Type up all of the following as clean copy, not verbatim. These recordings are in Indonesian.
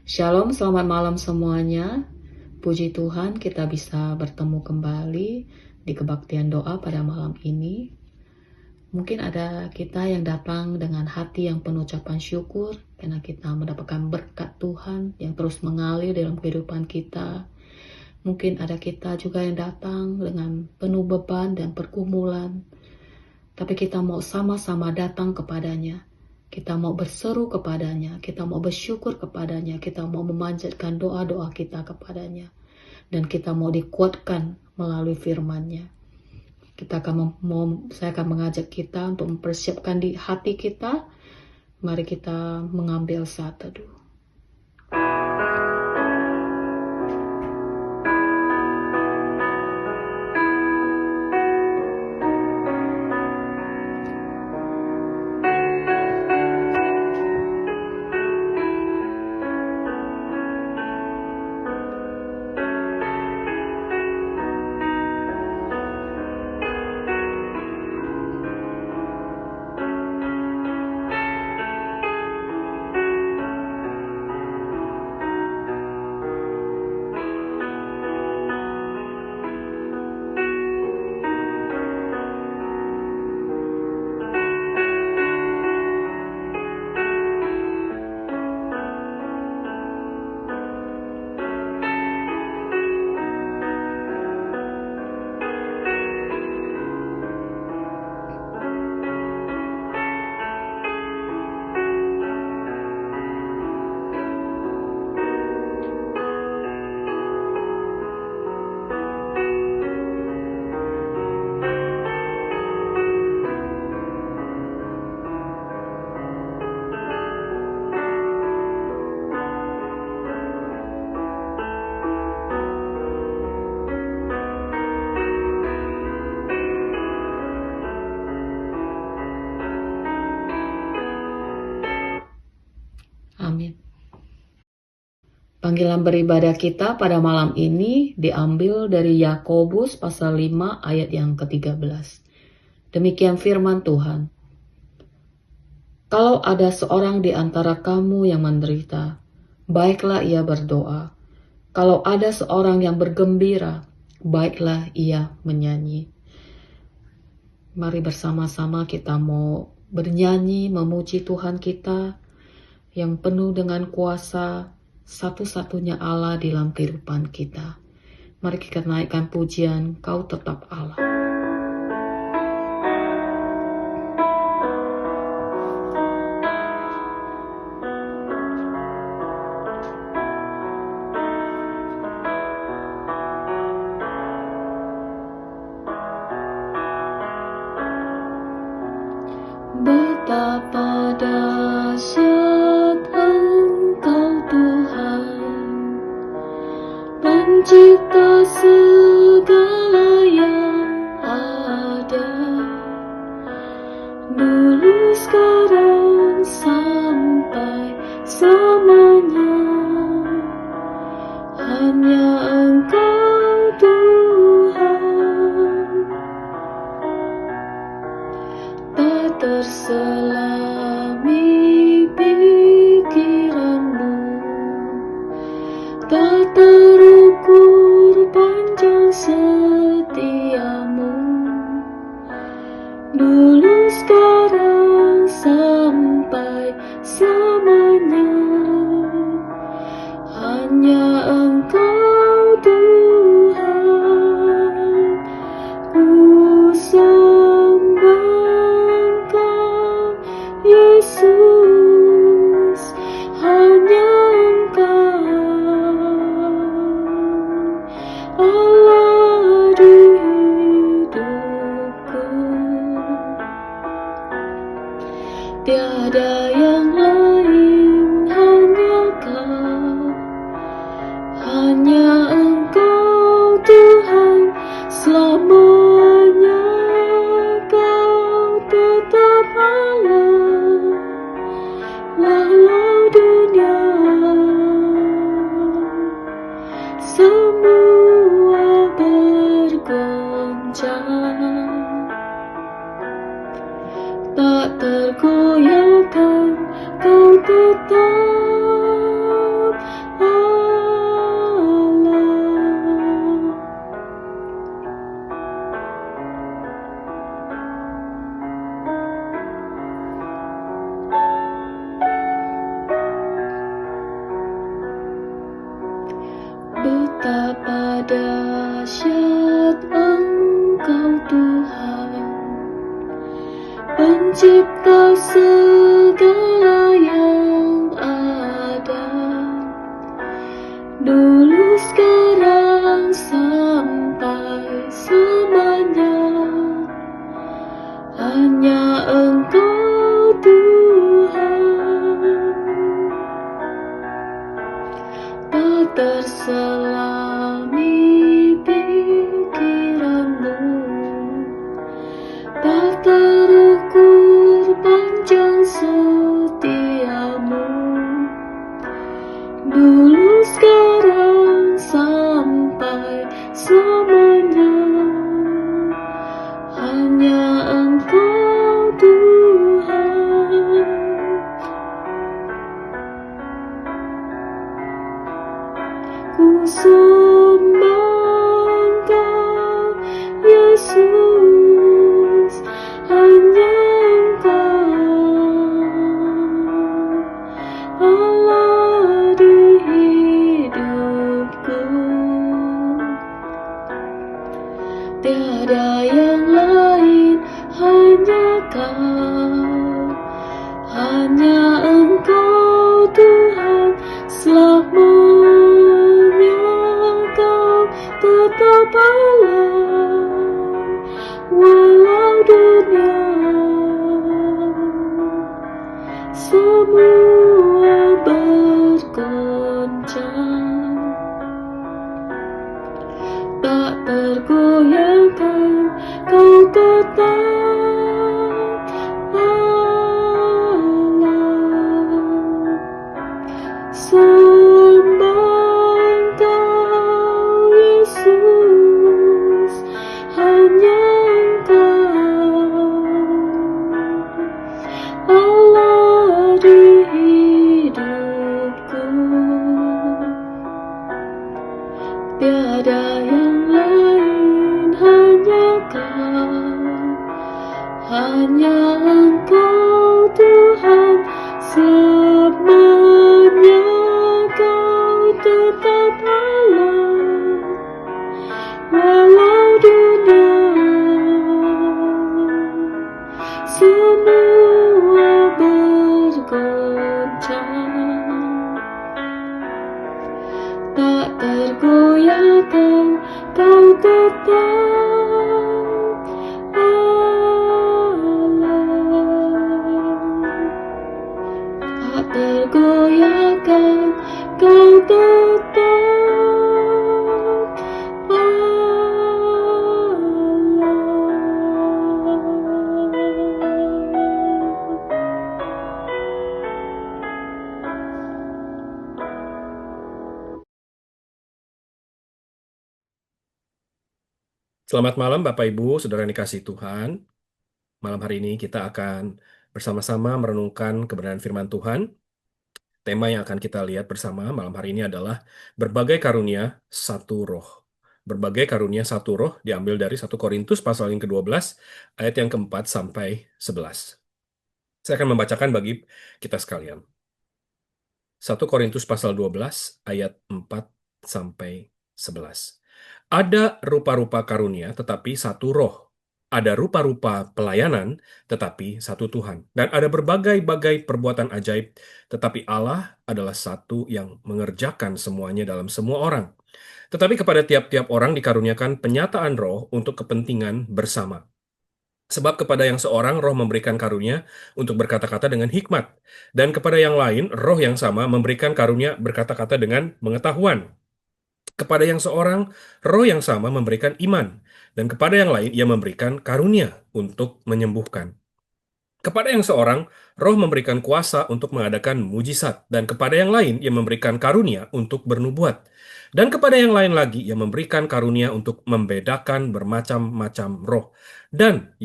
Shalom, selamat malam semuanya. Puji Tuhan kita bisa bertemu kembali di kebaktian doa pada malam ini. Mungkin ada kita yang datang dengan hati yang penuh ucapan syukur karena kita mendapatkan berkat Tuhan yang terus mengalir dalam kehidupan kita. Mungkin ada kita juga yang datang dengan penuh beban dan pergumulan. Tapi kita mau sama-sama datang kepadanya. Kita mau berseru kepadanya, kita mau bersyukur kepadanya, kita mau memanjatkan doa-doa kita kepadanya. Dan kita mau dikuatkan melalui firman-Nya. Saya akan mengajak kita untuk mempersiapkan di hati kita. Mari kita mengambil saat teduh. Amin. Panggilan beribadah kita pada malam ini diambil dari Yakobus pasal 5 ayat yang ke-13. Demikian firman Tuhan. Kalau ada seorang di antara kamu yang menderita, baiklah ia berdoa. Kalau ada seorang yang bergembira, baiklah ia menyanyi. Mari bersama-sama kita mau bernyanyi, memuji Tuhan kita yang penuh dengan kuasa, satu-satunya Allah di dalam kehidupan kita. Mari kita naikkan pujian, Kau tetap Allah. Betapa dahsyat Engkau Tuhan, Pencipta segala yang ada, dulu sekarang sampai selamanya. Hanya Engkau Tuhan, tak terselami pikiranmu, tak terukur panjang setiamu, dulu sekarang sampai selamanya. Hanya Engkau Tuhan, ku sembah Engkau Yesus, hanya Engkau Allah di hidupku. Tiada yang lain, hanya Kau, hanya Engkau Tuhan, selamanya Kau tetap Allah, walau dunia semua bergoncang, tak tergoyahkan Kau tetap Pencipta segala yang ada, dulu sekarang sampai selamanya. Hanya Engkau Tuhan, tak terselami pikiranmu, tak terukur panjang setiamu. Dulu sekarang sampai selamanya. Hanya Engkau Tuhan. Ku sembah Engkau, Yesus, hanya Engkau, Allah di hidupku. Tiada yang lain, hanya Kau, hanya Engkau Tuhan. Selamanya Kau tetap Allah, walau dunia semua bergoncang. Tak tergoyahkan, Kau tetap Allah. Sembah Engkau, Yesus, hanya Engkau, Allah di hidupku. Tiada yang lain, hanya Kau, hanya Engkau Tuhan. Selamanya Kau tetap Allah, walau dunia semua bergoncang. Tak tergoyahkan, Kau tetap Allah. Tak tergoyahkan, Kau tetap Selamat malam Bapak Ibu, Saudara yang dikasihi Tuhan. Malam hari ini kita akan bersama-sama merenungkan kebenaran firman Tuhan. Tema yang akan kita lihat bersama malam hari ini adalah berbagai karunia satu roh. Berbagai karunia satu roh diambil dari 1 Korintus pasal yang ke-12 ayat yang ke-4 sampai 11. Saya akan membacakan bagi kita sekalian. 1 Korintus pasal 12 ayat 4 sampai 11. Ada rupa-rupa karunia tetapi satu roh. Ada rupa-rupa pelayanan tetapi satu Tuhan. Dan ada berbagai-bagai perbuatan ajaib tetapi Allah adalah satu yang mengerjakan semuanya dalam semua orang. Tetapi kepada tiap-tiap orang dikaruniakan penyataan roh untuk kepentingan bersama. Sebab kepada yang seorang roh memberikan karunia untuk berkata-kata dengan hikmat. Dan kepada yang lain roh yang sama memberikan karunia berkata-kata dengan pengetahuan. Kepada yang seorang roh yang sama memberikan iman. Dan kepada yang lain ia memberikan karunia untuk menyembuhkan. Kepada yang seorang roh memberikan kuasa untuk mengadakan mujizat. Dan kepada yang lain ia memberikan karunia untuk bernubuat. Dan kepada yang lain lagi ia memberikan karunia untuk membedakan bermacam-macam roh. Dan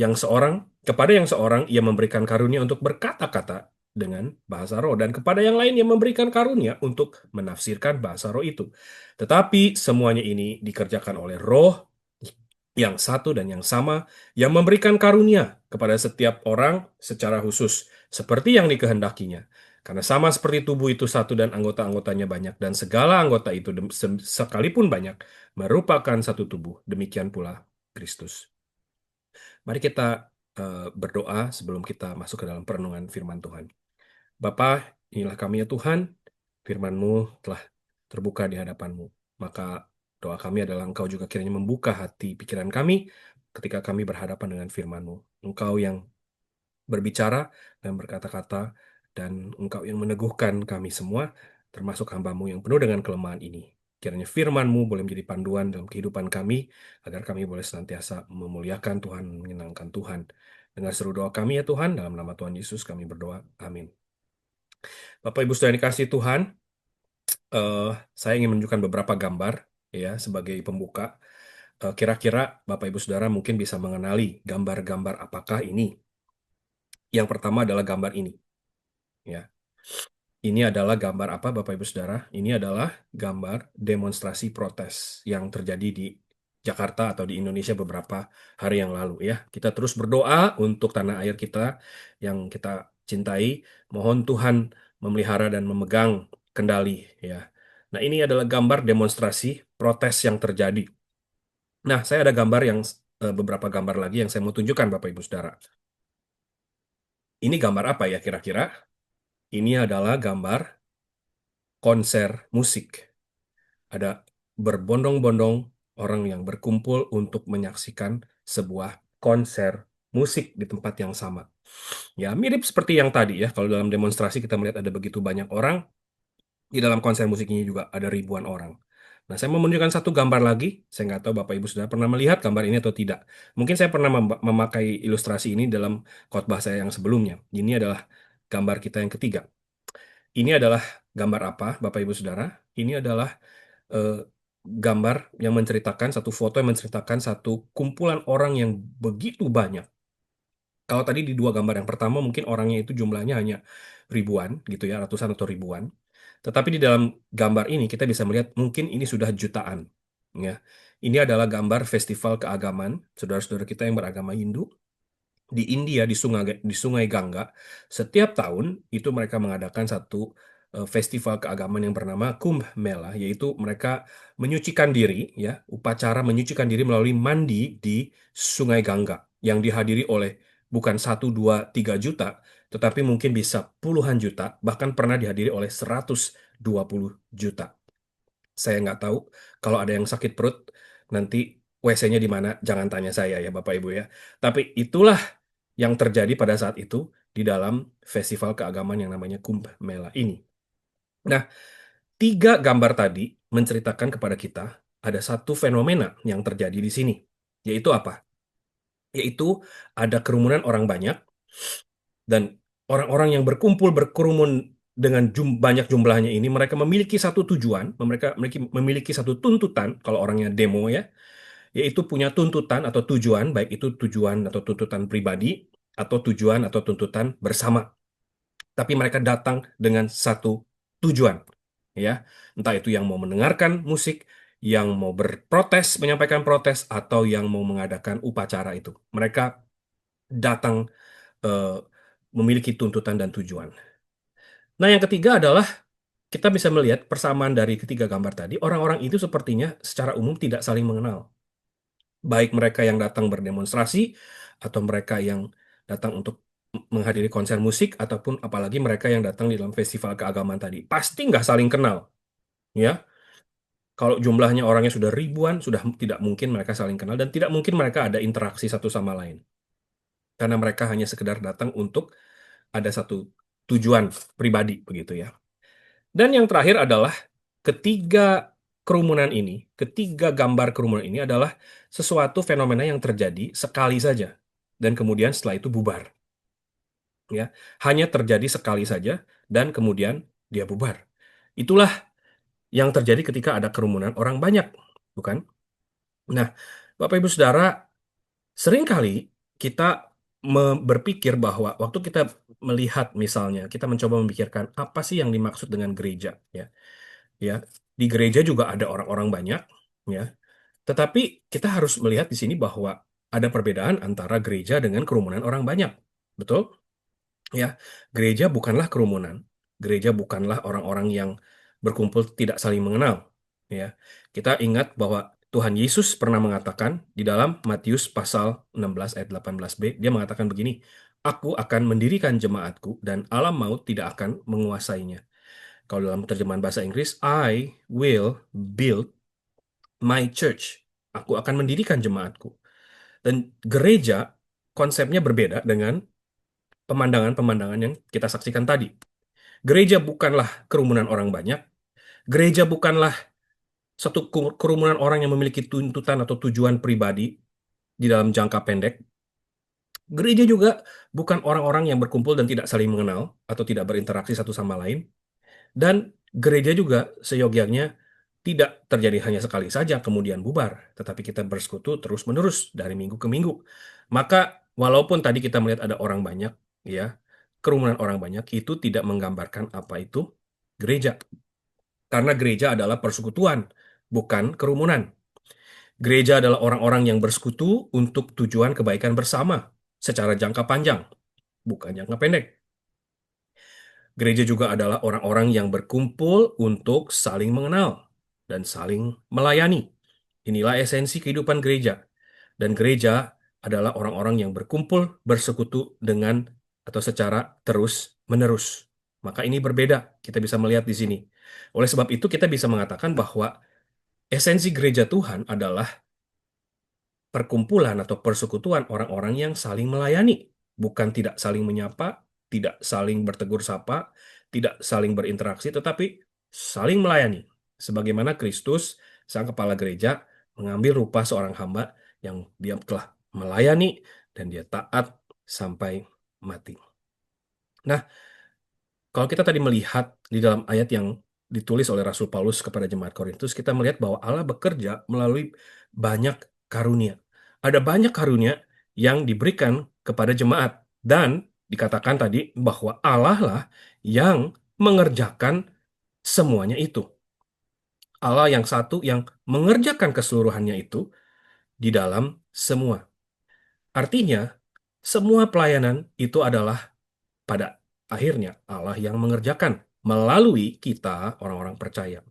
kepada yang seorang ia memberikan karunia untuk berkata-kata dengan bahasa roh. Dan kepada yang lain ia memberikan karunia untuk menafsirkan bahasa roh itu. Tetapi semuanya ini dikerjakan oleh roh yang satu dan yang sama, yang memberikan karunia kepada setiap orang secara khusus, seperti yang dikehendakinya. Karena sama seperti tubuh itu satu dan anggota-anggotanya banyak, dan segala anggota itu sekalipun banyak, merupakan satu tubuh. Demikian pula Kristus. Mari kita berdoa sebelum kita masuk ke dalam perenungan firman Tuhan. Bapa, inilah kami ya Tuhan, firman-Mu telah terbuka di hadapan-Mu. Maka doa kami adalah Engkau juga kiranya membuka hati pikiran kami ketika kami berhadapan dengan firman-Mu. Engkau yang berbicara dan berkata-kata, dan Engkau yang meneguhkan kami semua, termasuk hamba-Mu yang penuh dengan kelemahan ini. Kiranya firman-Mu boleh menjadi panduan dalam kehidupan kami, agar kami boleh senantiasa memuliakan Tuhan, menyenangkan Tuhan. Dengar seru doa kami ya Tuhan, dalam nama Tuhan Yesus kami berdoa. Amin. Bapak Ibu sudah dikasih Tuhan, eh, saya ingin menunjukkan beberapa gambar ya sebagai pembuka. Kira-kira Bapak Ibu Saudara mungkin bisa mengenali gambar-gambar apakah ini. Yang pertama adalah gambar ini. Ya, ini adalah gambar apa Bapak Ibu Saudara? Ini adalah gambar demonstrasi protes yang terjadi di Jakarta atau di Indonesia beberapa hari yang lalu ya. Kita terus berdoa untuk tanah air kita yang kita cintai. Mohon Tuhan memelihara dan memegang kendali ya. Nah, ini adalah gambar demonstrasi protes yang terjadi. Nah, saya ada gambar yang beberapa gambar lagi yang saya mau tunjukkan Bapak Ibu Saudara. Ini gambar apa ya kira-kira? Ini adalah gambar konser musik. Ada berbondong-bondong orang yang berkumpul untuk menyaksikan sebuah konser musik di tempat yang sama. Ya, mirip seperti yang tadi ya. Kalau dalam demonstrasi kita melihat ada begitu banyak orang, di dalam konser musik ini juga ada ribuan orang. Nah, saya mau menunjukkan satu gambar lagi. Saya nggak tahu Bapak Ibu sudah pernah melihat gambar ini atau tidak. Mungkin saya pernah memakai ilustrasi ini dalam khotbah saya yang sebelumnya. Ini adalah gambar kita yang ketiga. Ini adalah gambar apa, Bapak Ibu Saudara? Ini adalah eh, gambar yang menceritakan satu foto yang menceritakan satu kumpulan orang yang begitu banyak. Kalau tadi di dua gambar yang pertama mungkin orangnya itu jumlahnya hanya ribuan gitu ya, ratusan atau ribuan. Tetapi di dalam gambar ini kita bisa melihat mungkin ini sudah jutaan. Ya. Ini adalah gambar festival keagamaan saudara-saudara kita yang beragama Hindu di India di Sungai Gangga. Setiap tahun itu mereka mengadakan satu festival keagamaan yang bernama Kumbh Mela, yaitu mereka menyucikan diri ya, upacara menyucikan diri melalui mandi di Sungai Gangga yang dihadiri oleh bukan 1, 2, 3 juta, tetapi mungkin bisa puluhan juta, bahkan pernah dihadiri oleh 120 juta. Saya nggak tahu kalau ada yang sakit perut nanti WC-nya di mana, jangan tanya saya ya Bapak Ibu ya. Tapi itulah yang terjadi pada saat itu di dalam festival keagamaan yang namanya Kumbh Mela ini. Nah, tiga gambar tadi menceritakan kepada kita ada satu fenomena yang terjadi di sini, yaitu apa? Yaitu ada kerumunan orang banyak dan orang-orang yang berkerumun dengan banyak jumlahnya ini, mereka memiliki satu tujuan, mereka memiliki satu tuntutan, kalau orangnya demo ya, yaitu punya tuntutan atau tujuan, baik itu tujuan atau tuntutan pribadi, atau tujuan atau tuntutan bersama. Tapi mereka datang dengan satu tujuan, ya, entah itu yang mau mendengarkan musik, yang mau berprotes, menyampaikan protes, atau yang mau mengadakan upacara itu. Mereka datang eh, memiliki tuntutan dan tujuan. Nah, yang ketiga adalah kita bisa melihat persamaan dari ketiga gambar tadi, orang-orang itu sepertinya secara umum tidak saling mengenal. Baik mereka yang datang berdemonstrasi, atau mereka yang datang untuk menghadiri konser musik, ataupun apalagi mereka yang datang di dalam festival keagamaan tadi. Pasti nggak saling kenal, ya. Kalau jumlahnya orangnya sudah ribuan, sudah tidak mungkin mereka saling kenal, dan tidak mungkin mereka ada interaksi satu sama lain. Karena mereka hanya sekedar datang untuk ada satu tujuan pribadi, begitu ya. Dan yang terakhir adalah ketiga kerumunan ini, ketiga gambar kerumunan ini adalah sesuatu fenomena yang terjadi sekali saja dan kemudian setelah itu bubar. Ya, hanya terjadi sekali saja dan kemudian dia bubar. Itulah yang terjadi ketika ada kerumunan orang banyak, bukan? Nah, Bapak Ibu Saudara, seringkali kita berpikir bahwa waktu kita melihat misalnya, kita mencoba memikirkan apa sih yang dimaksud dengan gereja, ya. Ya, di gereja juga ada orang-orang banyak, ya. Tetapi kita harus melihat di sini bahwa ada perbedaan antara gereja dengan kerumunan orang banyak. Betul? Ya, gereja bukanlah kerumunan. Gereja bukanlah orang-orang yang berkumpul tidak saling mengenal. Ya, kita ingat bahwa Tuhan Yesus pernah mengatakan di dalam Matius pasal 16 ayat 18b, dia mengatakan begini, Aku akan mendirikan jemaatku dan alam maut tidak akan menguasainya. Kalau dalam terjemahan bahasa Inggris, I will build my church. Aku akan mendirikan jemaatku. Dan gereja konsepnya berbeda dengan pemandangan-pemandangan yang kita saksikan tadi. Gereja bukanlah kerumunan orang banyak. Gereja bukanlah satu kerumunan orang yang memiliki tuntutan atau tujuan pribadi di dalam jangka pendek. Gereja juga bukan orang-orang yang berkumpul dan tidak saling mengenal atau tidak berinteraksi satu sama lain. Dan gereja juga seyogyanya tidak terjadi hanya sekali saja kemudian bubar, tetapi kita bersekutu terus-menerus dari minggu ke minggu. Maka walaupun tadi kita melihat ada orang banyak, ya, kerumunan orang banyak itu tidak menggambarkan apa itu gereja. Karena gereja adalah persekutuan, bukan kerumunan. Gereja adalah orang-orang yang bersekutu untuk tujuan kebaikan bersama secara jangka panjang, bukan jangka pendek. Gereja juga adalah orang-orang yang berkumpul untuk saling mengenal dan saling melayani. Inilah esensi kehidupan gereja. Dan gereja adalah orang-orang yang berkumpul, bersekutu dengan atau secara terus-menerus. Maka ini berbeda, kita bisa melihat di sini. Oleh sebab itu kita bisa mengatakan bahwa esensi gereja Tuhan adalah perkumpulan atau persekutuan orang-orang yang saling melayani, bukan tidak saling menyapa, tidak saling bertegur sapa, tidak saling berinteraksi, tetapi saling melayani. Sebagaimana Kristus, sang kepala gereja, mengambil rupa seorang hamba yang dia telah melayani dan dia taat sampai mati. Nah, kalau kita tadi melihat di dalam ayat yang ditulis oleh Rasul Paulus kepada jemaat Korintus, kita melihat bahwa Allah bekerja melalui banyak karunia. Ada banyak karunia yang diberikan kepada jemaat. Dan dikatakan tadi bahwa Allah lah yang mengerjakan semuanya itu. Allah yang satu yang mengerjakan keseluruhannya itu di dalam semua. Artinya, semua pelayanan itu adalah pada akhirnya Allah yang mengerjakan melalui kita orang-orang percaya.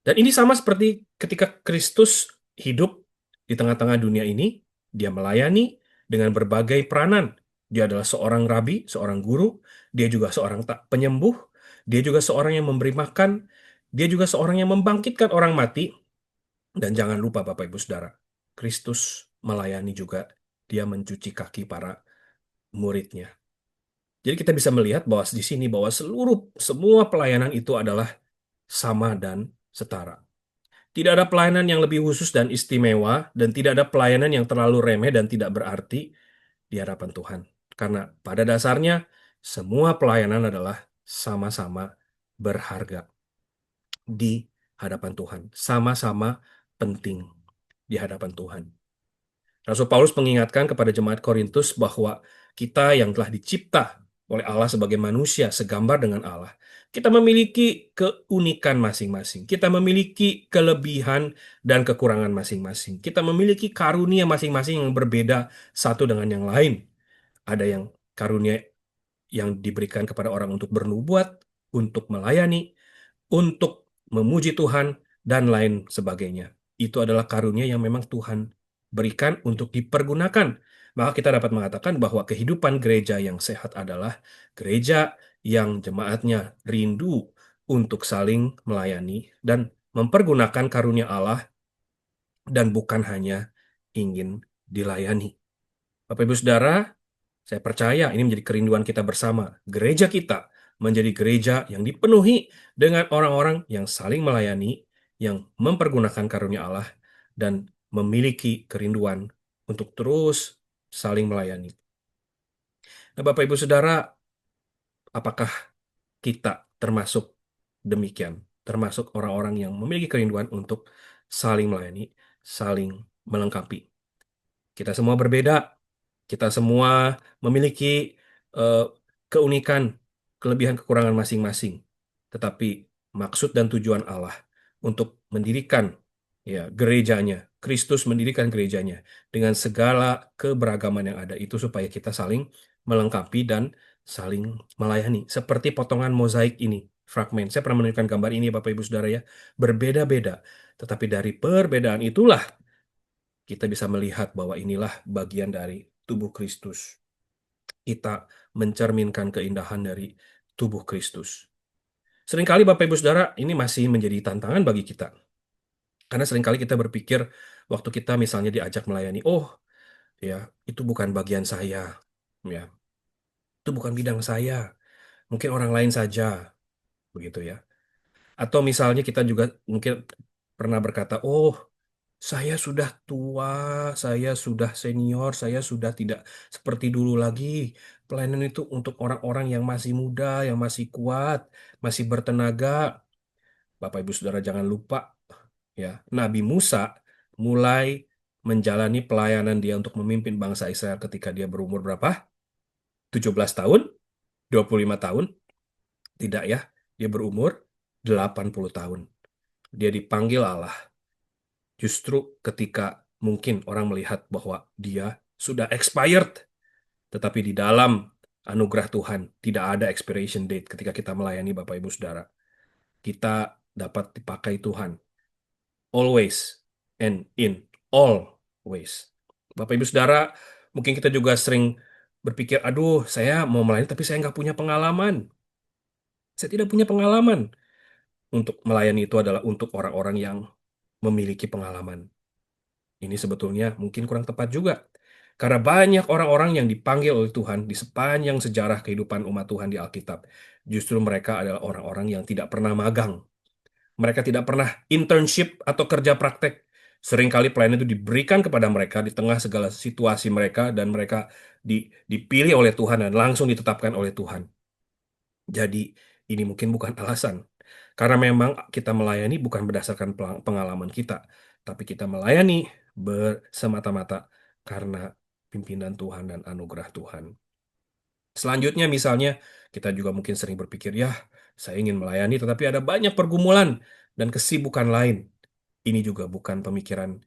Dan ini sama seperti ketika Kristus hidup di tengah-tengah dunia ini, dia melayani dengan berbagai peranan. Dia adalah seorang rabi, seorang guru, dia juga seorang penyembuh, dia juga seorang yang memberi makan, dia juga seorang yang membangkitkan orang mati. Dan jangan lupa Bapak Ibu Saudara, Kristus melayani juga, dia mencuci kaki para muridnya. Jadi kita bisa melihat bahwa di sini bahwa semua pelayanan itu adalah sama dan setara. Tidak ada pelayanan yang lebih khusus dan istimewa, dan tidak ada pelayanan yang terlalu remeh dan tidak berarti di hadapan Tuhan. Karena pada dasarnya, semua pelayanan adalah sama-sama berharga di hadapan Tuhan. Sama-sama penting di hadapan Tuhan. Rasul Paulus mengingatkan kepada jemaat Korintus bahwa kita yang telah dicipta oleh Allah sebagai manusia segambar dengan Allah, kita memiliki keunikan masing-masing. Kita memiliki kelebihan dan kekurangan masing-masing. Kita memiliki karunia masing-masing yang berbeda satu dengan yang lain. Ada yang karunia yang diberikan kepada orang untuk bernubuat, untuk melayani, untuk memuji Tuhan, dan lain sebagainya. Itu adalah karunia yang memang Tuhan berikan untuk dipergunakan. Maka kita dapat mengatakan bahwa kehidupan gereja yang sehat adalah gereja yang jemaatnya rindu untuk saling melayani dan mempergunakan karunia Allah dan bukan hanya ingin dilayani. Bapak Ibu Saudara, saya percaya ini menjadi kerinduan kita bersama. Gereja kita menjadi gereja yang dipenuhi dengan orang-orang yang saling melayani, yang mempergunakan karunia Allah, dan memiliki kerinduan untuk terus saling melayani. Nah, Bapak Ibu Saudara, apakah kita termasuk demikian? Termasuk orang-orang yang memiliki kerinduan untuk saling melayani, saling melengkapi. Kita semua berbeda, kita semua memiliki eh, keunikan, kelebihan kekurangan masing-masing. Tetapi maksud dan tujuan Allah untuk mendirikan ya gerejanya, Kristus mendirikan gerejanya dengan segala keberagaman yang ada itu supaya kita saling melengkapi dan saling melayani. Seperti potongan mozaik ini, fragmen. Saya pernah menunjukkan gambar ini Bapak Ibu Saudara ya, berbeda-beda. Tetapi dari perbedaan itulah kita bisa melihat bahwa inilah bagian dari tubuh Kristus. Kita mencerminkan keindahan dari tubuh Kristus. Seringkali Bapak Ibu Saudara, ini masih menjadi tantangan bagi kita. Karena seringkali kita berpikir waktu kita misalnya diajak melayani, oh ya itu bukan bagian saya, ya itu bukan bidang saya, mungkin orang lain saja, begitu ya. Atau misalnya kita juga mungkin pernah berkata, oh saya sudah tua, saya sudah senior, saya sudah tidak seperti dulu lagi. Pelayanan itu untuk orang-orang yang masih muda, yang masih kuat, masih bertenaga. Bapak Ibu Saudara jangan lupa ya, Nabi Musa mulai menjalani pelayanan dia untuk memimpin bangsa Israel ketika dia berumur berapa? 17 tahun? 25 tahun? Tidak ya, dia berumur 80 tahun. Dia dipanggil Allah. Justru ketika mungkin orang melihat bahwa dia sudah expired, tetapi di dalam anugerah Tuhan tidak ada expiration date ketika kita melayani Bapak Ibu Saudara. Kita dapat dipakai Tuhan always and in all ways. Bapak Ibu Saudara, mungkin kita juga sering berpikir, aduh, saya mau melayani tapi saya nggak punya pengalaman. Saya tidak punya pengalaman. Untuk melayani itu adalah untuk orang-orang yang memiliki pengalaman. Ini sebetulnya mungkin kurang tepat juga. Karena banyak orang-orang yang dipanggil oleh Tuhan di sepanjang sejarah kehidupan umat Tuhan di Alkitab. Justru mereka adalah orang-orang yang tidak pernah magang. Mereka tidak pernah internship atau kerja praktek. Seringkali pelayanan itu diberikan kepada mereka di tengah segala situasi mereka dan mereka dipilih oleh Tuhan dan langsung ditetapkan oleh Tuhan. Jadi ini mungkin bukan alasan. Karena memang kita melayani bukan berdasarkan pengalaman kita, tapi kita melayani bersemata-mata karena pimpinan Tuhan dan anugerah Tuhan. Selanjutnya misalnya kita juga mungkin sering berpikir, ya saya ingin melayani tetapi ada banyak pergumulan dan kesibukan lain. Ini juga bukan pemikiran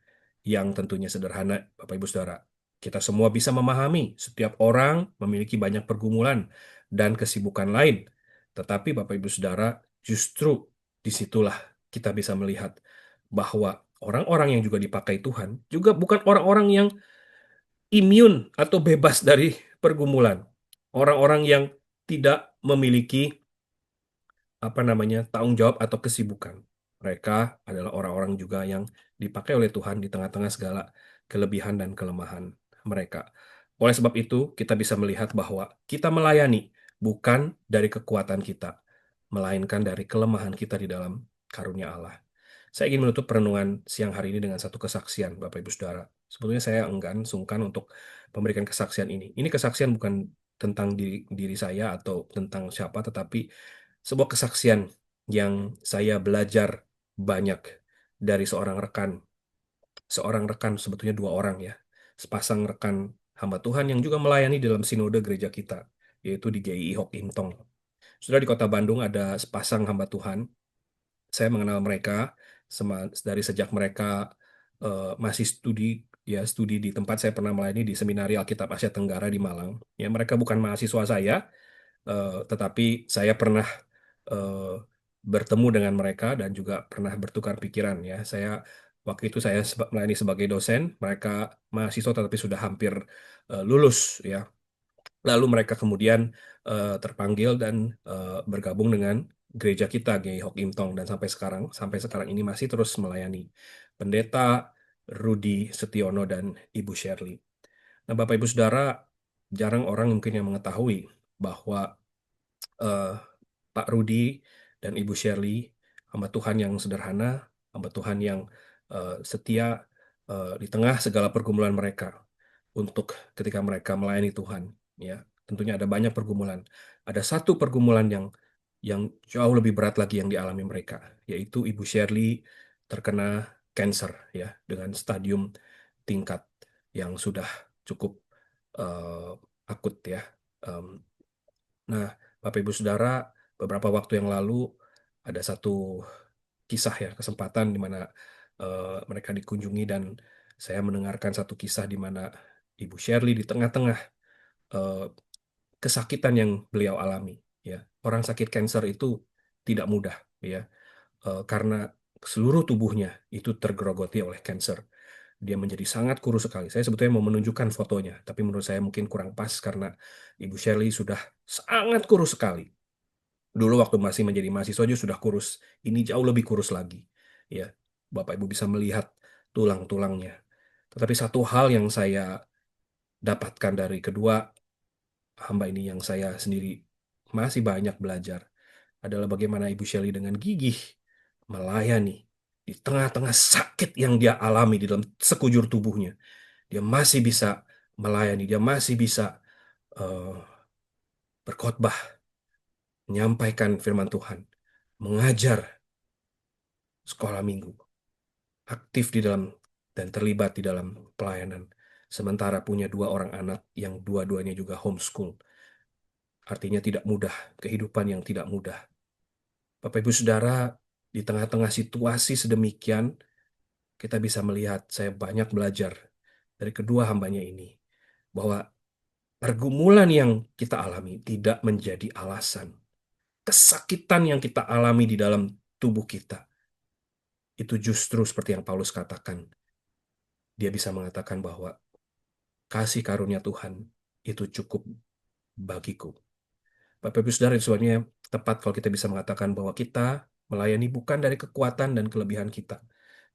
yang tentunya sederhana, Bapak Ibu Saudara. Kita semua bisa memahami setiap orang memiliki banyak pergumulan dan kesibukan lain. Tetapi Bapak Ibu Saudara, justru disitulah kita bisa melihat bahwa orang-orang yang juga dipakai Tuhan juga bukan orang-orang yang imun atau bebas dari pergumulan. Orang-orang yang tidak memiliki tanggung jawab atau kesibukan. Mereka adalah orang-orang juga yang dipakai oleh Tuhan di tengah-tengah segala kelebihan dan kelemahan mereka. Oleh sebab itu, kita bisa melihat bahwa kita melayani bukan dari kekuatan kita, melainkan dari kelemahan kita di dalam karunia Allah. Saya ingin menutup perenungan siang hari ini dengan satu kesaksian, Bapak Ibu Saudara. Sebetulnya saya enggan, sungkan untuk memberikan kesaksian ini. Ini kesaksian bukan tentang diri saya atau tentang siapa, tetapi sebuah kesaksian yang saya belajar banyak dari seorang rekan. Seorang rekan, sebetulnya dua orang ya. Sepasang rekan hamba Tuhan yang juga melayani dalam sinode gereja kita, yaitu di GII Hok Im Tong. Sudah di kota Bandung ada sepasang hamba Tuhan. Saya mengenal mereka dari sejak mereka masih studi di tempat saya pernah melayani di Seminari Alkitab Asia Tenggara di Malang. Ya, mereka bukan mahasiswa saya, tetapi saya pernah eh, bertemu dengan mereka dan juga pernah bertukar pikiran ya. Waktu itu saya melayani sebagai dosen, mereka mahasiswa tetapi sudah hampir lulus ya. Lalu mereka kemudian terpanggil dan bergabung dengan gereja kita GEI Hok Im Tong dan sampai sekarang ini masih terus melayani Pendeta Rudi Setiono dan Ibu Shirley. Nah, Bapak Ibu Saudara, jarang orang mungkin yang mengetahui bahwa eh, Pak Rudi dan Ibu Shirley, hamba Tuhan yang sederhana, hamba Tuhan yang setia di tengah segala pergumulan mereka untuk ketika mereka melayani Tuhan. Ya, tentunya ada banyak pergumulan. Ada satu pergumulan yang jauh lebih berat lagi yang dialami mereka, yaitu Ibu Shirley terkena cancer ya dengan stadium tingkat yang sudah cukup eh, akut ya. Em, Nah, Bapak Ibu Saudara, beberapa waktu yang lalu ada satu kisah ya, kesempatan di mana mereka dikunjungi dan saya mendengarkan satu kisah di mana Ibu Shirley di tengah-tengah eh, kesakitan yang beliau alami ya. Orang sakit kanker itu tidak mudah ya. Karena seluruh tubuhnya itu tergerogoti oleh kanker. Dia menjadi sangat kurus sekali. Saya sebetulnya mau menunjukkan fotonya, tapi menurut saya mungkin kurang pas karena Ibu Shirley sudah sangat kurus sekali. Dulu waktu masih menjadi mahasiswa aja sudah kurus. Ini jauh lebih kurus lagi. Ya, Bapak Ibu bisa melihat tulang-tulangnya. Tetapi satu hal yang saya dapatkan dari kedua hamba ini yang saya sendiri masih banyak belajar adalah bagaimana Ibu Shirley dengan gigih melayani di tengah-tengah sakit yang dia alami di dalam sekujur tubuhnya. Dia masih bisa melayani, dia masih bisa eh, berkhotbah, menyampaikan firman Tuhan, mengajar sekolah minggu, aktif di dalam dan terlibat di dalam pelayanan. Sementara punya 2 orang anak yang dua-duanya juga homeschool. Artinya tidak mudah, kehidupan yang tidak mudah. Bapak Ibu Saudara, di tengah-tengah situasi sedemikian, kita bisa melihat, saya banyak belajar dari kedua hambanya ini, bahwa pergumulan yang kita alami tidak menjadi alasan. Kesakitan yang kita alami di dalam tubuh kita, itu justru seperti yang Paulus katakan, dia bisa mengatakan bahwa kasih karunia Tuhan itu cukup bagiku. Bapak Ibu Saudara, sebenarnya tepat kalau kita bisa mengatakan bahwa kita melayani bukan dari kekuatan dan kelebihan kita,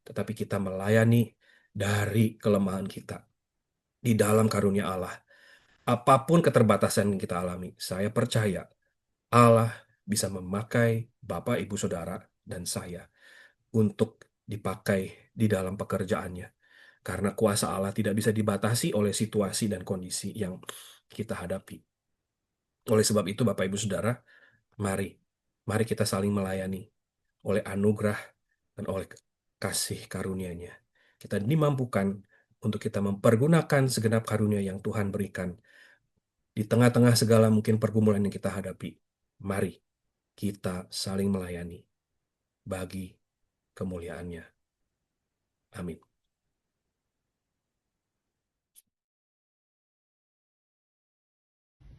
tetapi kita melayani dari kelemahan kita di dalam karunia Allah. Apapun keterbatasan yang kita alami, saya percaya Allah bisa memakai Bapak, Ibu, Saudara, dan saya untuk dipakai di dalam pekerjaannya. Karena kuasa Allah tidak bisa dibatasi oleh situasi dan kondisi yang kita hadapi. Oleh sebab itu, Bapak, Ibu, Saudara, mari kita saling melayani oleh anugerah dan oleh kasih karunia-Nya. Kita dimampukan untuk kita mempergunakan segenap karunia yang Tuhan berikan di tengah-tengah segala mungkin pergumulan yang kita hadapi. Mari kita saling melayani bagi kemuliaan-Nya. Amin.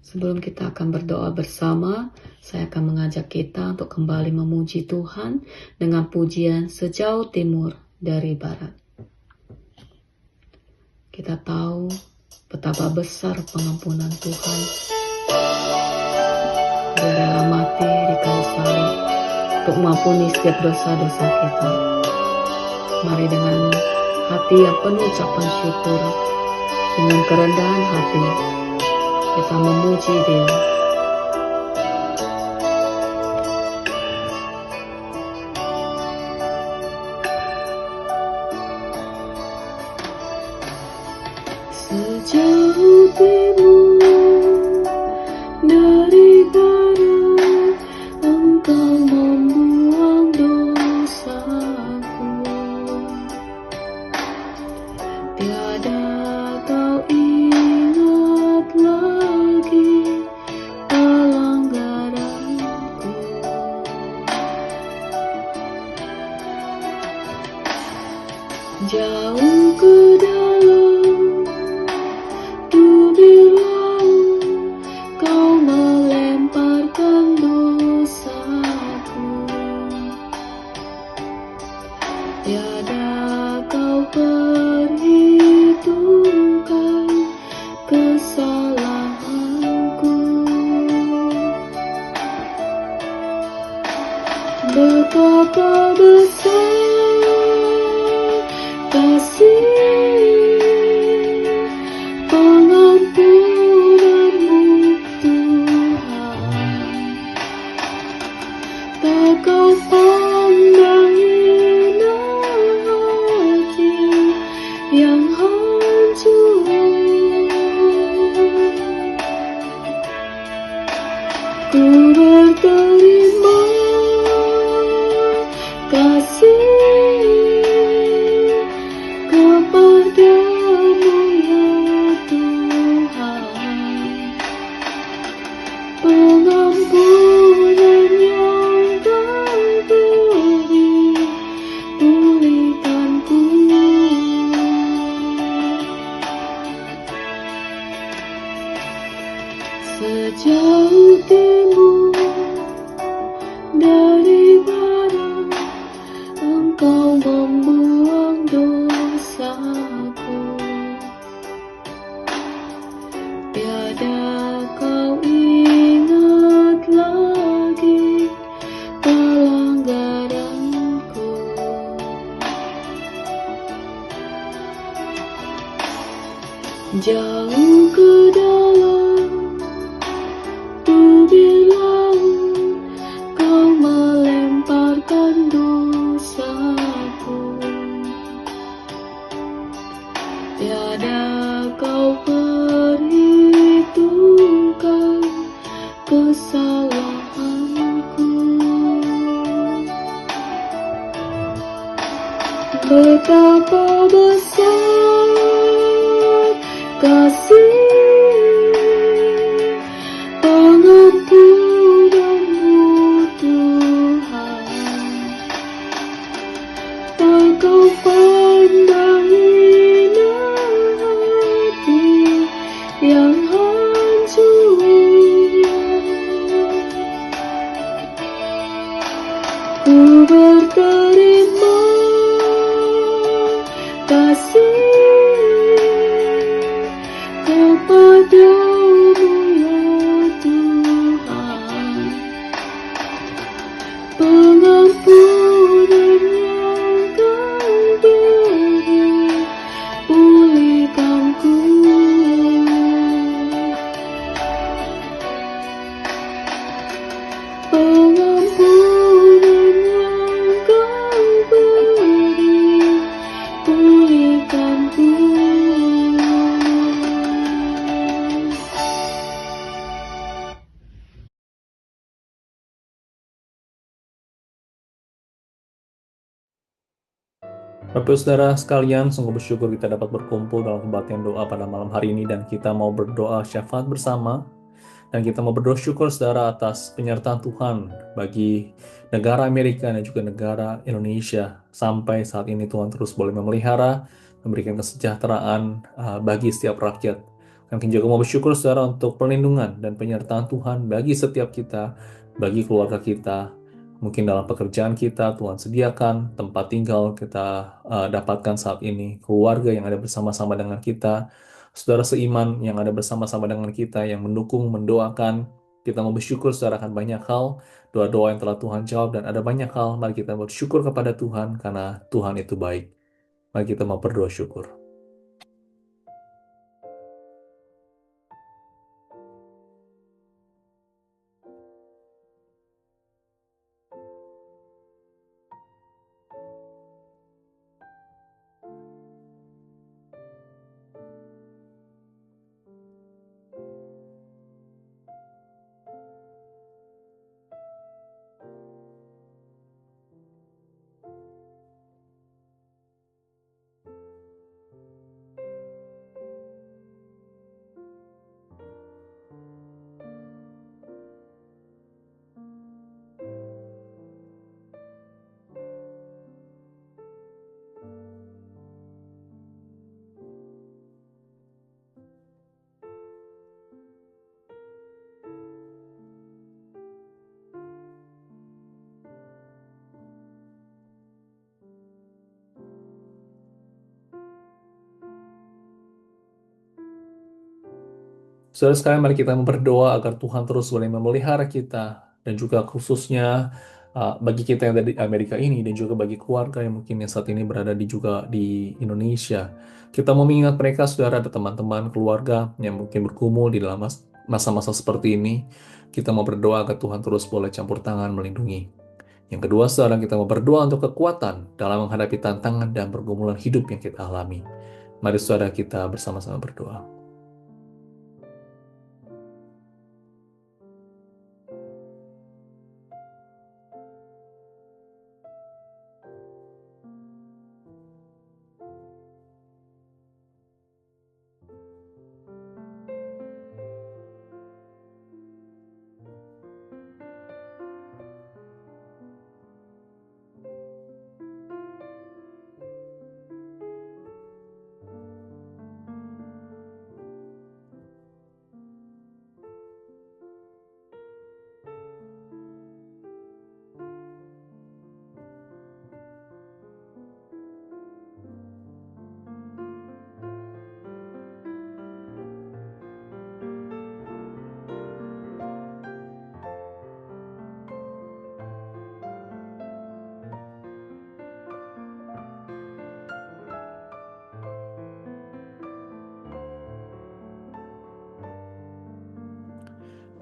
Sebelum kita akan berdoa bersama, saya akan mengajak kita untuk kembali memuji Tuhan dengan pujian sejauh timur dari barat. Kita tahu betapa besar pengampunan Tuhan. Dia rela mati di kayu salib untuk mengampuni setiap dosa-dosa kita. Mari dengan hati yang penuh ucapan syukur, dengan kerendahan hati, kita memuji Dia. Sejauh timur dari barat, Engkau membuang dosaku. Tiada kau ingat lagi pelanggaranku. Jauh ke dalam tubir laut, kau melemparkan dosaku. Tiada kau perhitungkan kesalahanku. Betapa besar kasih pengampunanmu Tuhan. Tak kau pandang hina hati yang hancur. Ku berterima kasih kepadamu ya Tuhan. Pengampunan yang kau beri, pulihkanku. Sejauh timur dari barat, Engkau bilang kau melemparkan dosaku, tiada kau perhitungkan kesalahanku. Betapa besar kasih pengampunanmu Tuhan, tak kau pandang hina hati yang hancur. Ku berterima kasih kepadamu ya Tuhan, pengampunan yang kau beri, pulihkanku. Pengampunan yang kau beri, pulihkanku. Bapak Ibu Saudara sekalian, sungguh bersyukur kita dapat berkumpul dalam kebaktian doa pada malam hari ini dan kita mau berdoa syafaat bersama dan kita mau berdoa syukur saudara atas penyertaan Tuhan bagi negara Amerika dan juga negara Indonesia sampai saat ini Tuhan terus boleh memelihara, memberikan kesejahteraan bagi setiap rakyat. Dan kita juga mau bersyukur saudara untuk perlindungan dan penyertaan Tuhan bagi setiap kita, bagi keluarga kita. Mungkin dalam pekerjaan kita, Tuhan sediakan tempat tinggal kita dapatkan saat ini, keluarga yang ada bersama-sama dengan kita, saudara seiman yang ada bersama-sama dengan kita, yang mendukung, mendoakan. Kita mau bersyukur saudara akan banyak hal, doa-doa yang telah Tuhan jawab, dan ada banyak hal, mari kita bersyukur kepada Tuhan, karena Tuhan itu baik. Mari kita mau berdoa syukur. Saudara sekalian, mari kita berdoa agar Tuhan terus boleh memelihara kita, dan juga khususnya bagi kita yang ada di Amerika ini, dan juga bagi keluarga yang mungkin yang saat ini berada juga di Indonesia. Kita mau mengingat mereka, saudara, ada teman-teman keluarga yang mungkin bergumul di dalam masa-masa seperti ini. Kita mau berdoa agar Tuhan terus boleh campur tangan melindungi. Yang kedua, saudara, kita mau berdoa untuk kekuatan dalam menghadapi tantangan dan pergumulan hidup yang kita alami. Mari saudara kita bersama-sama berdoa.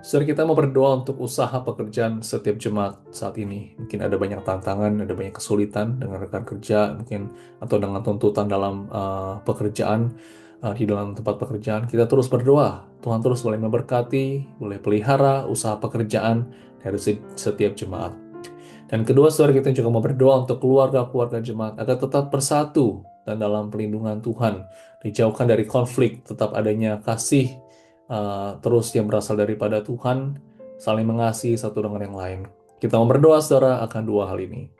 Saudara, kita mau berdoa untuk usaha pekerjaan setiap jemaat saat ini. Mungkin ada banyak tantangan, ada banyak kesulitan dengan rekan kerja, mungkin atau dengan tuntutan dalam pekerjaan, di dalam tempat pekerjaan. Kita terus berdoa, Tuhan terus boleh memberkati, boleh pelihara usaha pekerjaan dari setiap jemaat. Dan kedua, saudara, kita juga mau berdoa untuk keluarga-keluarga jemaat agar tetap bersatu dan dalam perlindungan Tuhan, dijauhkan dari konflik, tetap adanya kasih terus yang berasal daripada Tuhan, saling mengasihi satu dengan yang lain. Kita mau berdoa, saudara, akan dua hal ini.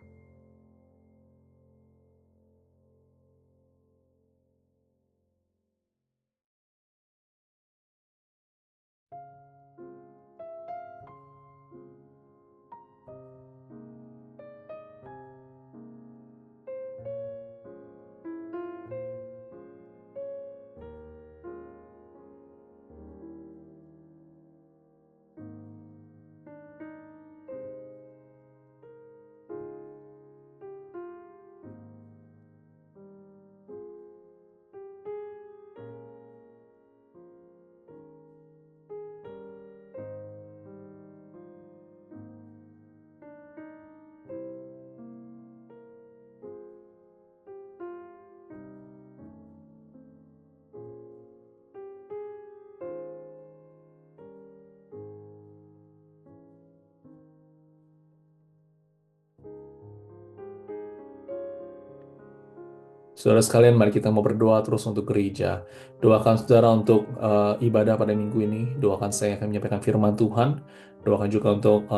Saudara sekalian, mari kita mau berdoa terus untuk gereja. Doakan saudara untuk ibadah pada minggu ini. Doakan saya akan menyampaikan firman Tuhan. Doakan juga untuk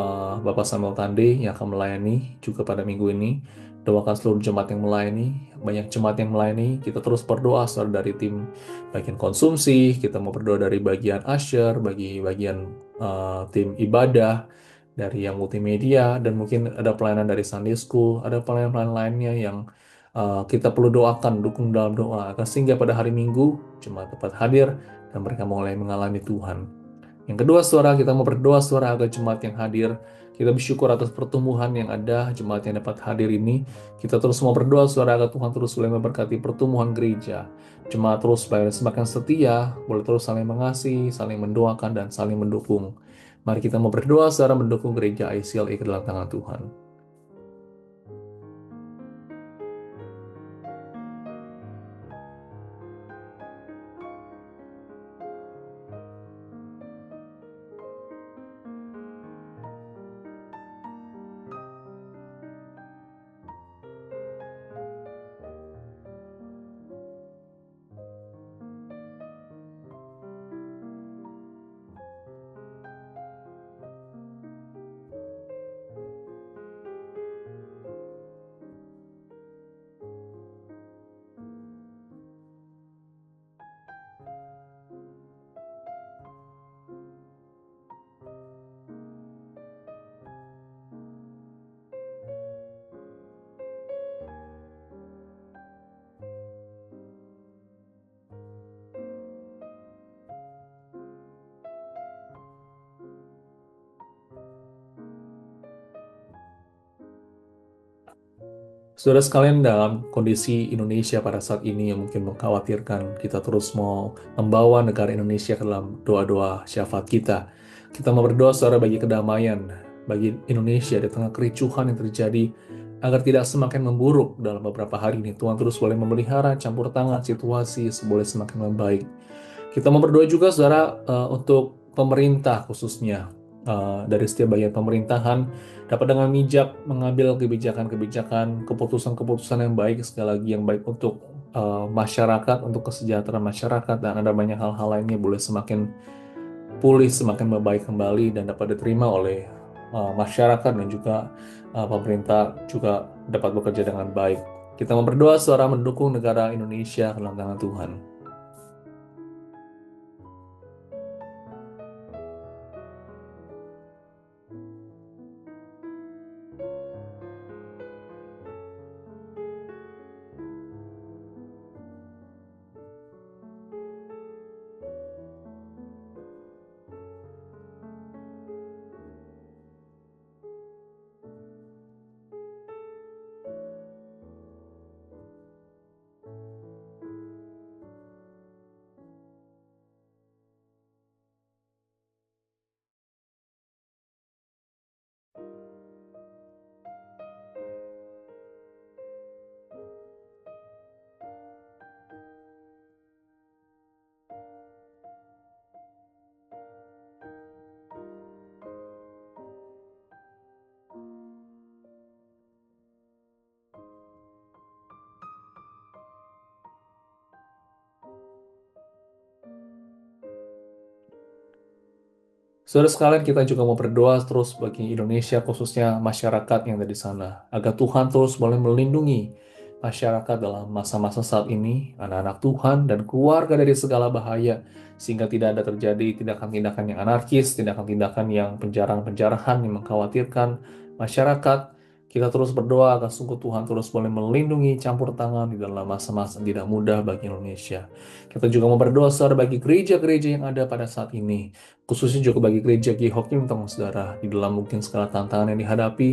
Bapak Samuel Tande yang akan melayani juga pada minggu ini. Doakan seluruh jemaat yang melayani. Banyak jemaat yang melayani. Kita terus berdoa saudara, dari tim bagian konsumsi. Kita mau berdoa dari bagian usher, bagi bagian tim ibadah, dari yang multimedia, dan mungkin ada pelayanan dari Sunday School, ada pelayanan-pelayanan lainnya yang kita perlu doakan, dukung dalam doa, agar sehingga pada hari Minggu jemaat dapat hadir dan mereka mulai mengalami Tuhan. Yang kedua, saudara, kita mau berdoa saudara agar jemaat yang hadir, kita bersyukur atas pertumbuhan yang ada, jemaat yang dapat hadir ini. Kita terus mau berdoa saudara agar Tuhan terus boleh memberkati pertumbuhan gereja. Jemaat terus supaya semakin setia, boleh terus saling mengasihi, saling mendoakan, dan saling mendukung. Mari kita mau berdoa saudara mendukung gereja ICLE ke dalam tangan Tuhan. Saudara sekalian, dalam kondisi Indonesia pada saat ini yang mungkin mengkhawatirkan, kita terus mau membawa negara Indonesia ke dalam doa-doa syafaat kita. Kita mau berdoa saudara bagi kedamaian, bagi Indonesia di tengah kericuhan yang terjadi, agar tidak semakin memburuk dalam beberapa hari ini. Tuhan terus boleh memelihara campur tangan situasi boleh semakin membaik. Kita mau berdoa juga saudara untuk pemerintah khususnya, dari setiap bagian pemerintahan dapat dengan bijak mengambil kebijakan-kebijakan, keputusan-keputusan yang baik, sekali lagi yang baik untuk masyarakat, untuk kesejahteraan masyarakat, dan ada banyak hal-hal lainnya boleh semakin pulih, semakin membaik kembali, dan dapat diterima oleh masyarakat, dan juga pemerintah juga dapat bekerja dengan baik. Kita mau berdoa saudara mendukung negara Indonesia ke dalam tangan Tuhan. Saudara sekalian, kita juga mau berdoa terus bagi Indonesia, khususnya masyarakat yang ada di sana, agar Tuhan terus boleh melindungi masyarakat dalam masa-masa saat ini, anak-anak Tuhan dan keluarga dari segala bahaya, sehingga tidak ada terjadi tindakan-tindakan yang anarkis, tindakan-tindakan yang penjarahan-penjarahan yang mengkhawatirkan masyarakat. Kita terus berdoa agar sungguh Tuhan terus boleh melindungi campur tangan di dalam masa-masa tidak mudah bagi Indonesia. Kita juga mau berdoa saudara bagi gereja-gereja yang ada pada saat ini, khususnya juga bagi gereja Gi Tong, saudara, di dalam mungkin segala tantangan yang dihadapi,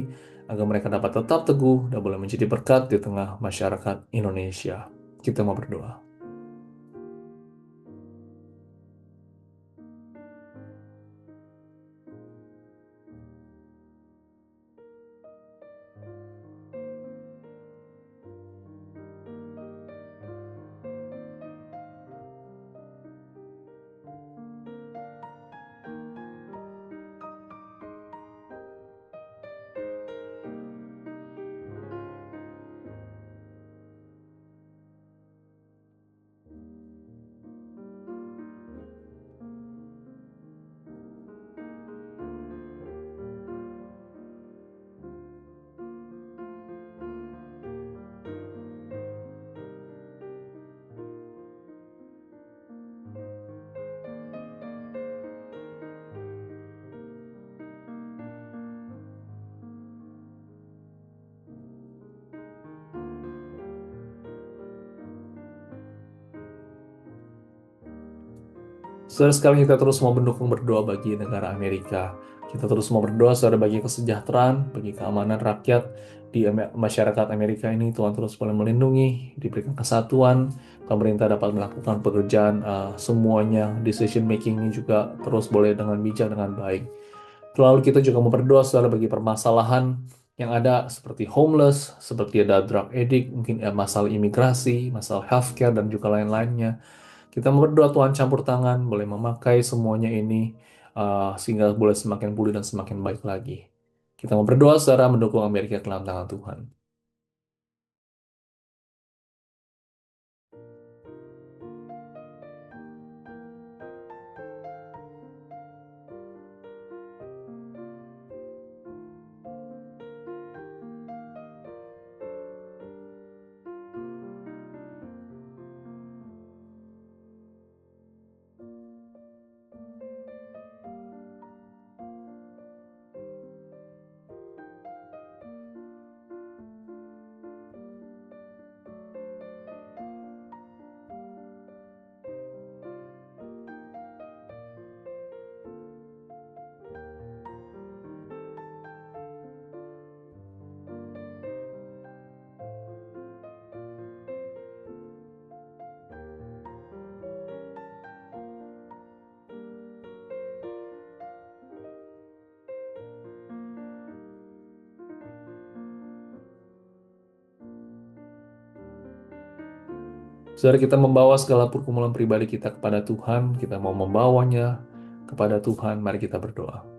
agar mereka dapat tetap teguh dan boleh menjadi berkat di tengah masyarakat Indonesia. Kita mau berdoa. Saudara sekalian, kita terus mau mendukung berdoa bagi negara Amerika. Kita terus mau berdoa saudara bagi kesejahteraan, bagi keamanan rakyat di masyarakat Amerika ini. Tuhan terus boleh melindungi, diberikan kesatuan, pemerintah dapat melakukan pekerjaan semuanya, decision making ini juga terus boleh dengan bijak, dengan baik. Lalu kita juga mau berdoa saudara bagi permasalahan yang ada seperti homeless, seperti ada drug addict, mungkin masalah imigrasi, masalah healthcare, dan juga lain-lainnya. Kita berdoa Tuhan campur tangan, boleh memakai semuanya ini sehingga boleh semakin pulih dan semakin baik lagi. Kita mau berdoa secara mendukung Amerika ke dalam tangan Tuhan. Saudara, kita membawa segala pergumulan pribadi kita kepada Tuhan, kita mau membawanya kepada Tuhan, mari kita berdoa.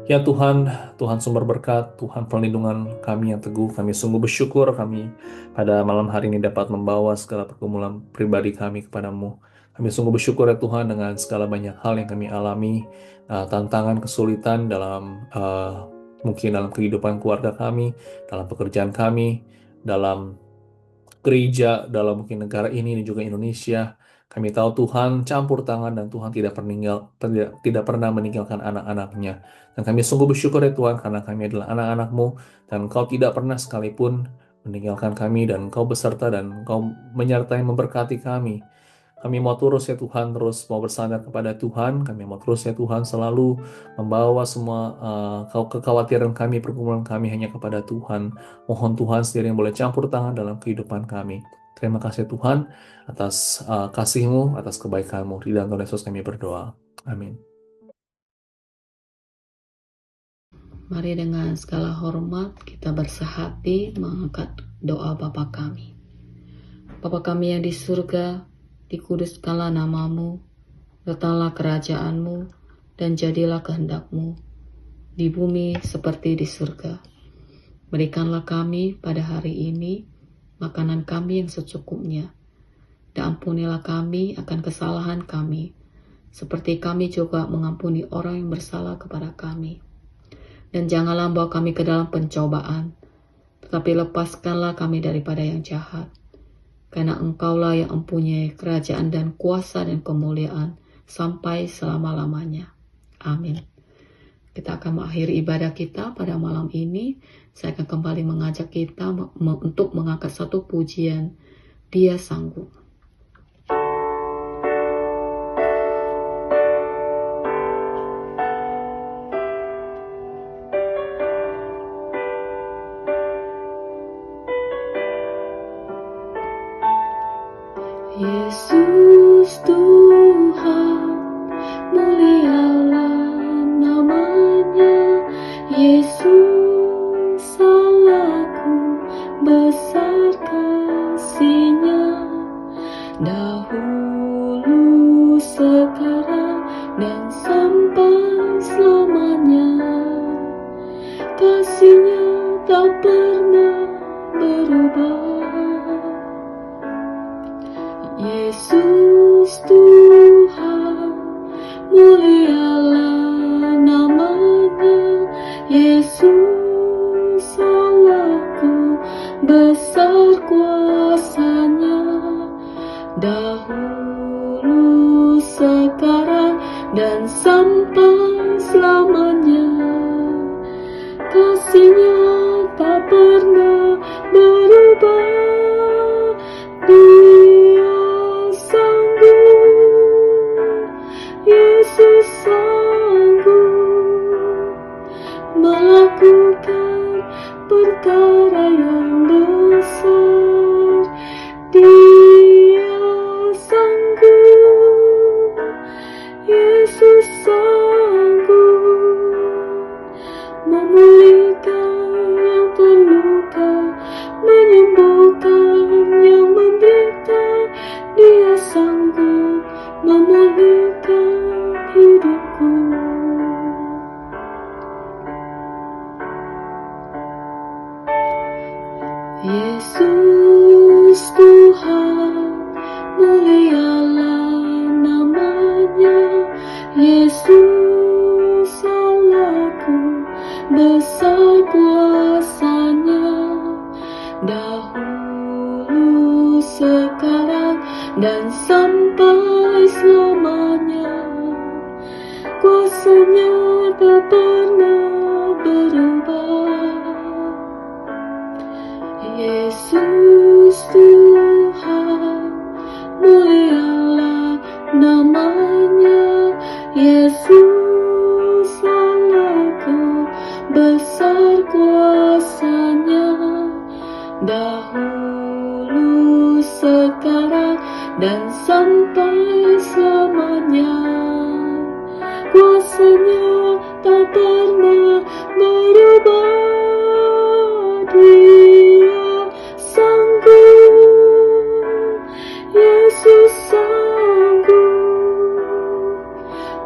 Ya Tuhan, Tuhan sumber berkat, Tuhan perlindungan kami yang teguh, kami sungguh bersyukur kami pada malam hari ini dapat membawa segala pergumulan pribadi kami kepadamu. Kami sungguh bersyukur ya Tuhan dengan segala banyak hal yang kami alami, tantangan, kesulitan dalam mungkin dalam kehidupan keluarga kami, dalam pekerjaan kami, dalam gereja, dalam mungkin negara ini dan juga Indonesia. Kami tahu Tuhan campur tangan dan Tuhan tidak pernah meninggalkan anak-anaknya. Dan kami sungguh bersyukur ya Tuhan karena kami adalah anak-anak-Mu dan Engkau tidak pernah sekalipun meninggalkan kami dan Engkau beserta dan Engkau menyertai memberkati kami. Kami mau terus ya Tuhan, terus mau bersandar kepada Tuhan. Kami mau terus ya Tuhan selalu membawa semua kekhawatiran kami, pergumulan kami hanya kepada Tuhan. Mohon Tuhan sendiri yang boleh campur tangan dalam kehidupan kami. Terima kasih Tuhan atas kasih-Mu, atas kebaikan-Mu. Di dalam Tuhan Yesus kami berdoa. Amin. Mari dengan segala hormat kita bersehati mengangkat doa Bapa kami. Bapa kami yang di surga, dikuduskanlah namamu, datanglah kerajaanmu, dan jadilah kehendak-Mu, di bumi seperti di surga. Berikanlah kami pada hari ini makanan kami yang secukupnya, dan ampunilah kami akan kesalahan kami, seperti kami juga mengampuni orang yang bersalah kepada kami. Dan janganlah bawa kami ke dalam pencobaan, tetapi lepaskanlah kami daripada yang jahat. Karena Engkaulah yang mempunyai kerajaan dan kuasa dan kemuliaan sampai selama-lamanya. Amin. Kita akan mengakhiri ibadah kita pada malam ini. Saya akan kembali mengajak kita untuk mengangkat satu pujian. Dia sanggup. Yesus Tuhan, mulialah namanya. Yesus salahku, besar kasih-Nya. Dahulu, sekarang, dan sampai selamanya. Kasih-Nya tak pernah berubah. Yesus Tuhan, mulialah namanya. Yesus salahku, besar kuasa-Nya. Dahulu, sekarang, dan sampai selamanya. Kasih-Nya tak pernah berubah. Yesus sanggup melakukan perkara yang besar. Dia sanggup, Yesus sanggup memulihkan yang terluka, menyembuhkan yang menderita. Dia sanggup memulihkan hidupku. Yesus Tuhan, mulialah namanya. Yesus salahku, besar kuasa-Nya. Dahulu, sekarang, dan sampai selamanya. Kuasa-Nya tak pernah berubah. Yesus Tuhan, mulialah namanya. Yesus salahku, besar kuasa-Nya. Dahulu, sekarang, dan sampai selamanya. Kuasa-Nya tak pernah berubah. Dia sanggup, Yesus sanggup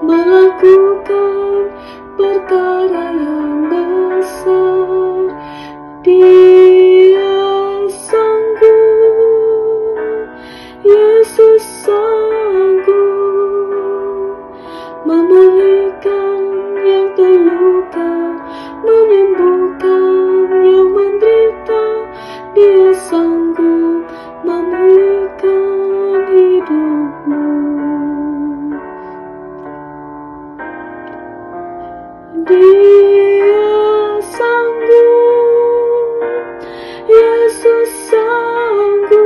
melakukan perkara yang besar. Dia sanggup, Yesus sanggup memulihkan yang terluka, menyembuhkan yang menderita. Dia sanggup memulihkan hidupmu. Dia sanggup, Yesus sanggup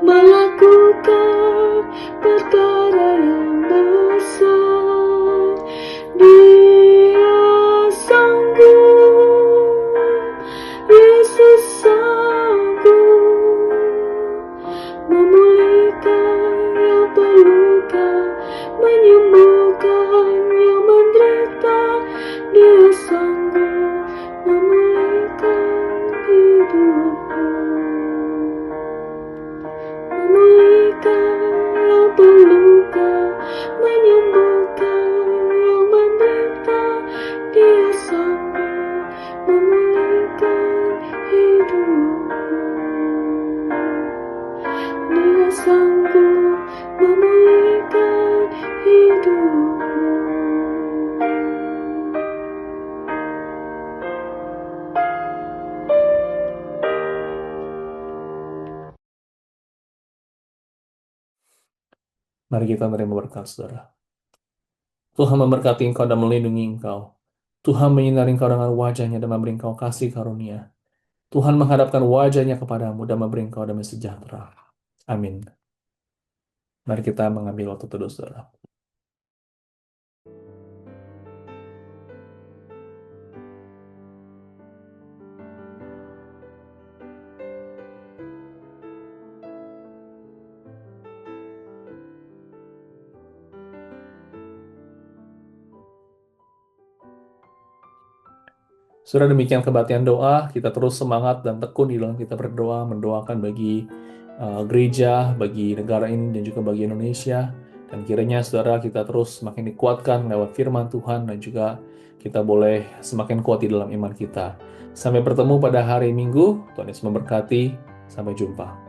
melakukan perkara yang besar. Dia sanggup, Yesus sanggup memulihkan yang terluka, menyembuhkan yang menderita. Dia sanggup memulihkan hidupmu, memulihkan yang terluka, menyembuhkan yang menderita. Dia sanggup memulihkan hidupmu. Dia sanggup memulihkan hidupmu. Mari kita menerima berkat, saudara. Tuhan memberkati engkau dan melindungi engkau. Tuhan menyinari engkau dengan wajah-Nya dan memberi engkau kasih karunia. Tuhan menghadapkan wajah-Nya kepadamu dan memberi engkau damai sejahtera. Amin. Mari kita mengambil waktu teduh, saudara. Sudah demikian kebaktian doa, kita terus semangat dan tekun di dalam kita berdoa, mendoakan bagi gereja, bagi negara ini, dan juga bagi Indonesia. Dan kiranya saudara kita terus semakin dikuatkan lewat firman Tuhan, dan juga kita boleh semakin kuat di dalam iman kita. Sampai bertemu pada hari Minggu, Tuhan Yesus memberkati, sampai jumpa.